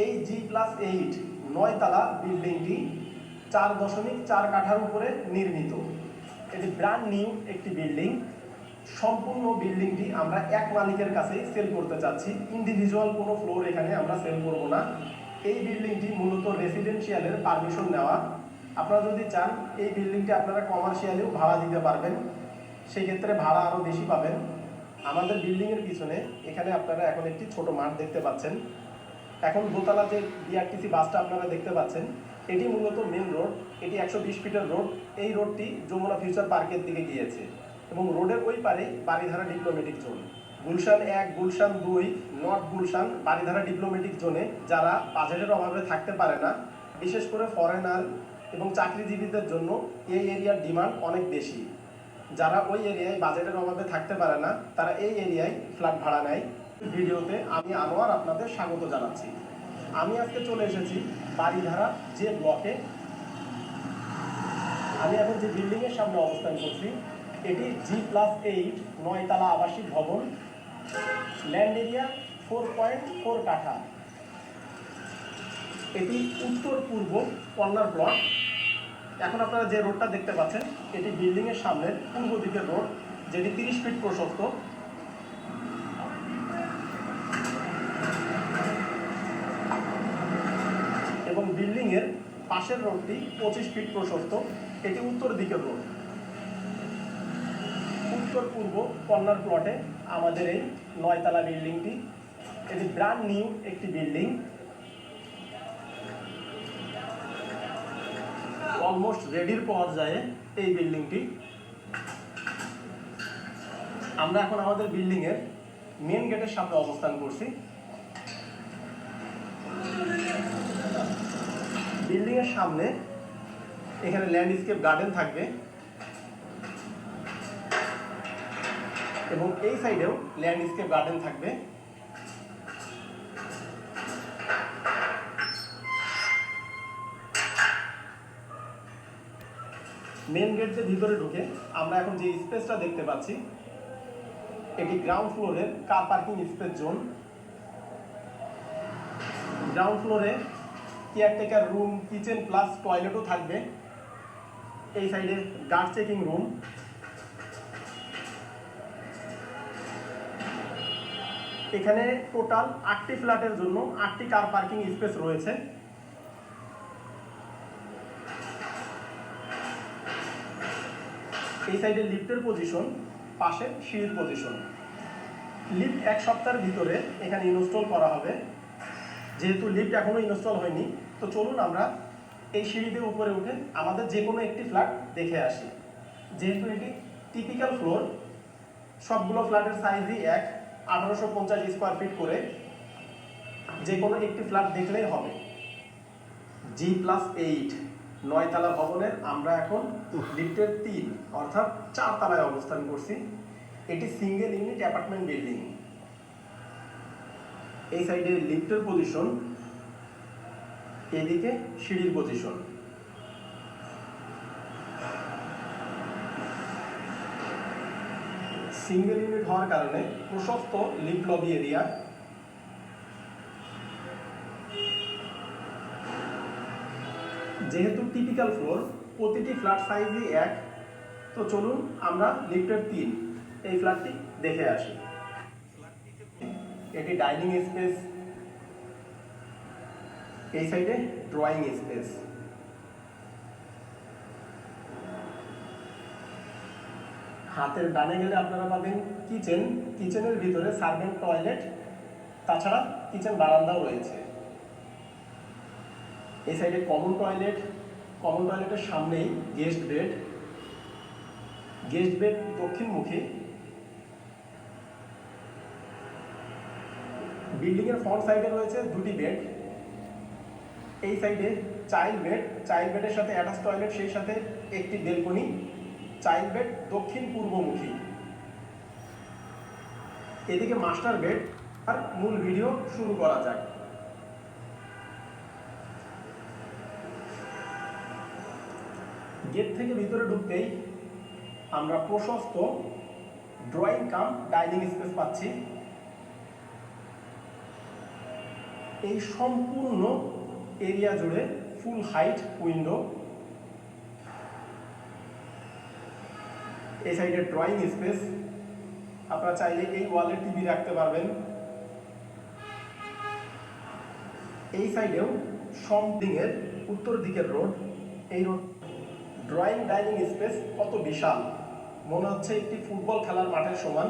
এই G+8 9 তালা বিল্ডিংটি 4.4 কাঠার উপরে নির্মিত। এটি ব্র্যান্ড নিউ একটি বিল্ডিং। সম্পূর্ণ বিল্ডিংটি আমরা এক মালিকের কাছে সেল করতে চাচ্ছি, ইন্ডিভিজুয়াল কোনো ফ্লোর এখানে আমরা সেল করব না। এই বিল্ডিংটি মূলত রেসিডেন্সিয়ালের পারমিশন নেওয়া। আপনারা যদি চান এই বিল্ডিংটি আপনারা কমার্শিয়ালেও ভাড়া দিতে পারবেন, সেক্ষেত্রে ভাড়া আরও বেশি পাবেন। আমাদের বিল্ডিংয়ের পিছনে এখানে আপনারা এখন একটি ছোট মাঠ দেখতে পাচ্ছেন। এখন দোতলা যে বিআরটিসি বাসটা আপনারা দেখতে পাচ্ছেন, এটি মূলত মেন রোড। এটি 120 ফিটের রোড। এই রোডটি যমুনা ফিউচার পার্কের দিকে গিয়েছে এবং রোডের ওই পারে Baridhara diplomatic zone, Gulshan 1, Gulshan 2, north Gulshan, Baridhara diplomatic জোনে যারা বাজেটের অভাবে থাকতে পারে না, বিশেষ করে ফরেনার এবং চাকরিজীবীদের জন্য এই এরিয়ার ডিমান্ড অনেক বেশি। যারা ওই এরিয়ায় বাজেটের অভাবে থাকতে পারে না, তারা এই এরিয়ায় ফ্ল্যাট ভাড়া নেয়। ভিডিওতে আমি আনোয়ার আপনাদের স্বাগত জানাচ্ছি। আমি আজকে চলে এসেছি বারিধারা যে ব্লকে। আমি এখন যে বিল্ডিংয়ের সামনে অবস্থান করছি, এটি G+8 9 তালা আবাসিক ভবন। ল্যান্ড এরিয়া 4.4 কাঠা। এটি উত্তর পূর্ব কর্নার ব্লক। এখন আপনারা যে রোডটা দেখতে পাচ্ছেন, এটি বিল্ডিংয়ের সামনের পূর্ব দিকের রোড, যেটি 30 ফিট প্রশস্ত। এবং বিল্ডিংয়ের পাশের রোডটি 25 ফিট প্রশস্ত। এটি উত্তর দিকের রোড। উত্তর পূর্ব কর্নার প্লটে আমাদের এই 9 তালা বিল্ডিংটি। এটি ব্র্যান্ড নিউ একটি বিল্ডিং। অলমোস্ট রেডির পর্যায়ে এই বিল্ডিংটি। আমরা এখন আমাদের বিল্ডিংয়ের মেন গেটের সামনে অবস্থান করছি। বিল্ডিংয়ের সামনে এখানে ল্যান্ডস্কেপ গার্ডেন থাকবে এবং এই সাইডেও ল্যান্ডস্কেপ গার্ডেন থাকবে। মেন গেট দিয়ে ভিতরে ঢুকে আমরা এখন যে স্পেসটা দেখতে পাচ্ছি, এটি গ্রাউন্ড ফ্লোরের car parking space zone. Ground ফ্লোরে কেয়ারটেকার রুম, কিচেন প্লাস টয়লেটও থাকবে। এই সাইডে গার্ড চেকিং রুম। এখানে টোটাল 8টি ফ্ল্যাটের জন্য 8টি কার পার্কিং স্পেস রয়েছে। এই সাইডে লিফটের পজিশন, পাশে সিঁড়ির পজিশন। লিফট 1 সপ্তাহের ভিতরে এখানে ইনস্টল করা হবে। যেহেতু লিফট এখনো ইনস্টল হয়নি, তো চলুন আমরা এই সিঁড়িতে উপরে উঠে আমাদের যে কোনো একটি ফ্ল্যাট দেখে আসি। যেহেতু এটি টিপিক্যাল ফ্লোর, সবগুলো ফ্ল্যাটের সাইজই এক, 1850 স্কোয়ার ফিট করে। যে কোনো একটি ফ্ল্যাট দেখলেই হবে। G+8 9 তালা ভবনের আমরা এখন লিফটের 3 অর্থাৎ 4 তালায় অবস্থান করছি। এটি সিঙ্গেল ইউনিট অ্যাপার্টমেন্ট বিল্ডিং। এই সাইডে লিফটের পজিশন, এদিকে সিঁড়ির পজিশন। সিঙ্গেল ইউনিট হওয়ার কারণে প্রশস্ত লিফট লবি এরিয়া। যেহেতু টিপিক্যাল ফ্লোর, প্রতিটি ফ্ল্যাট সাইজই এক, তো চলুন আমরা লিফটের 3 এই ফ্ল্যাটটি দেখে আসি। এটি ডাইনিং স্পেস, এই সাইডে ড্রয়িং স্পেস। হাতের ডানে গেলে আপনারা পাবেন কিচেন। কিচেনের ভিতরে সার্ভেন্ট টয়লেট, তাছাড়া কিচেন বারান্দাও রয়েছে। এই সাইডে কমন টয়লেট। কমন টয়লেটের সামনেই গেস্ট বেড। গেস্ট বেড দক্ষিণমুখী। বিল্ডিংয়ের ফ্রন্ট সাইডে রয়েছে 2টি বেড। এই সাইডে চাইল্ড বেড, চাইল্ড বেডের সাথে অ্যাটাচ টয়লেট, সেই সাথে একটি বেলকনি। চাইল্ড বেড দক্ষিণ পূর্বমুখী। এদিকে মাস্টার বেড। আর মূল ভিডিও শুরু করা যাক। গেট থেকে ভিতরে ঢুকতেই আমরা প্রশস্ত ড্রয়িং কাম ডাইনিং স্পেস পাচ্ছি। এই সম্পূর্ণ এরিয়া জুড়ে ফুল হাইট উইন্ডো। এই সাইডে ড্রয়িং স্পেস, আপনারা চাইলে এই ওয়ালে টিভি রাখতে পারবেন। এই সাইডেও সমদিকের উত্তর দিকের রোড, এই রোড। ড্রয়িং ডাইনিং স্পেস কত বিশাল, মনে হচ্ছে একটি ফুটবল খেলার মাঠের সমান।